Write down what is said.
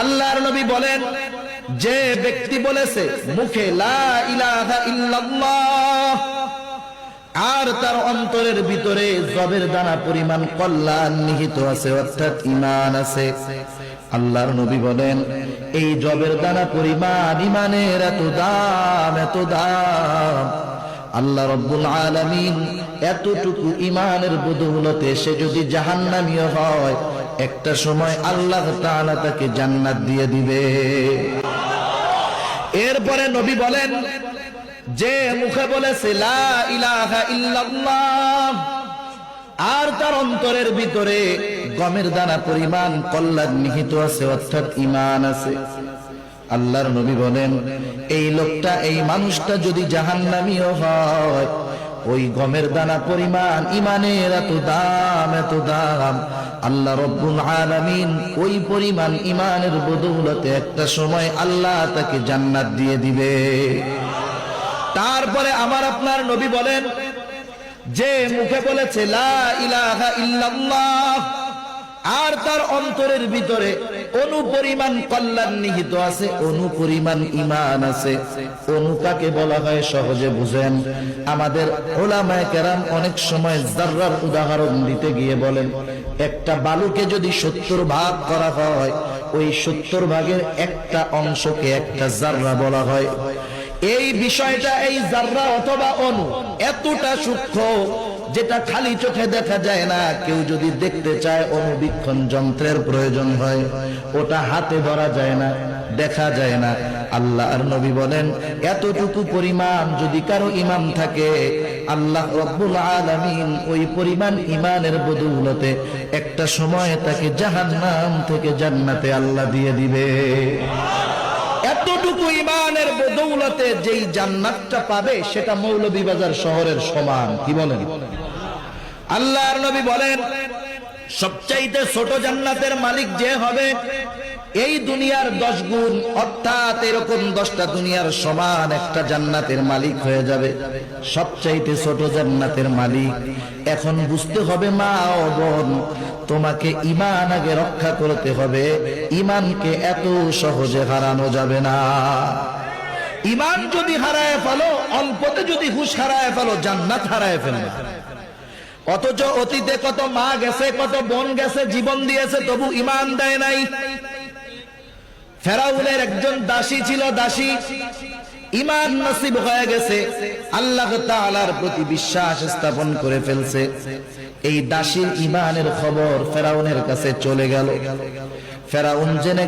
আল্লাহর নবী বলেন, যে ব্যক্তি বলেছে মুখে লা ইলাহা ইল্লাল্লাহ আর তার অন্তরের ভিতরে জবের দানা পরিমাণ কল্যাণ নিহিত আছে, অর্থাৎ ঈমান আছে, আল্লাহর নবী বলেন এই জবের দানা পরিমাণ ঈমানের এত দাম, এত দাম, আল্লাহ রাব্বুল আলামিন এতটুকু ঈমানের বদৌলতে সে যদি জাহান্নামীও হয়, একটা সময় আল্লাহ তাআলা তাকে জান্নাত দিয়ে দিবে। এরপরে নবী বলেন, যে মুখে বলেছে লা ইলাহা ইল্লাল্লাহ আর তার অন্তরের ভিতরে গমের দানা পরিমাণ কল্যাণ নিহিত আছে, অর্থাৎ ঈমান আছে, আল্লাহর নবী বলেন এই লোকটা, এই মানুষটা যদি জাহান্নামীও হয়, ওই গমের দানা পরিমাণ ঈমানের এত দাম, এত দাম, আল্লাহ রাব্বুল আলামিন ওই পরিমাণ ঈমানের বদৌলতে একটা সময় আল্লাহ তাকে জান্নাত দিয়ে দিবে। তারপরে আমার আপনার নবী বলেন, যে মুখে বলেছে লা ইলাহা ইল্লাল্লাহ আর তার অন্তরের ভিতরে অনুপরিমাণ কল্যাণ নিহিত আছে, অনুপরিমাণ ঈমান আছে। অনু কাকে বলা হয় সহজে বুঝেন। আমাদের উলামায়ে কেরাম অনেক সময় যাররার উদাহরণ দিতে গিয়ে বলেন, একটা বালুকে যদি 70 ভাগ করা হয়, ওই 70 ভাগের একটা অংশকে একটা যাররা বলা হয়। এই বিষয়টা, এই যাররা অথবা অণু এতটা সূক্ষ্ম যেটা খালি চোখে দেখা যায় না, কেউ যদি দেখতে চায় অনুবীক্ষণ যন্ত্রের প্রয়োজন হয়, ওটা হাতে ধরা যায় না, দেখা যায় না। আল্লাহর নবী বলেন এতটুকু পরিমাণ যদি কারো ঈমান থাকে, আল্লাহ রাব্বুল আলামিন ওই পরিমাণ ঈমানের বদৌলতে একটা সময় তাকে জাহান্নাম থেকে জান্নাতে আল্লাহ দিয়ে দিবে। এতটুকু ঈমানের বদৌলতে যেই জান্নাতটা পাবে সেটা মৌলভীবাজার শহরের সমান। কি বলেন? আল্লাহর নবী বলেন সবচাইতে ছোট জান্নাতের মালিক যে হবে, এই দুনিয়ার 10 গুণ, অর্থাৎ এরকম 10টা দুনিয়ার সমান একটা জান্নাতের মালিক হয়ে যাবে, সবচাইতে ছোট জান্নাতের মালিক। এখন বুঝতে হবে মা ও বোন, তোমাকে ঈমান আগে রক্ষা করতে হবে। ঈমানকে এত সহজে হারানো যাবে না। ঈমান যদি হারায় ফেলো, অল্পতে যদি হুঁশ হারায় ফেলো, জান্নাত হারায় ফেলবে। অথচ অতীতে কত মা গেছে, কত বোন গেছে, জীবন দিয়েছে, তবু ঈমান দেয় নাই। ফেরাউনের একজন দাসী ছিল, দাসী ঈমান নসিব হয়ে গেছে, আল্লাহ তাআলার প্রতি বিশ্বাস স্থাপন করে ফেলছে। এই দাসীর ঈমানের খবর ফেরাউনের কাছে চলে গেল। ফেরাউন জেনে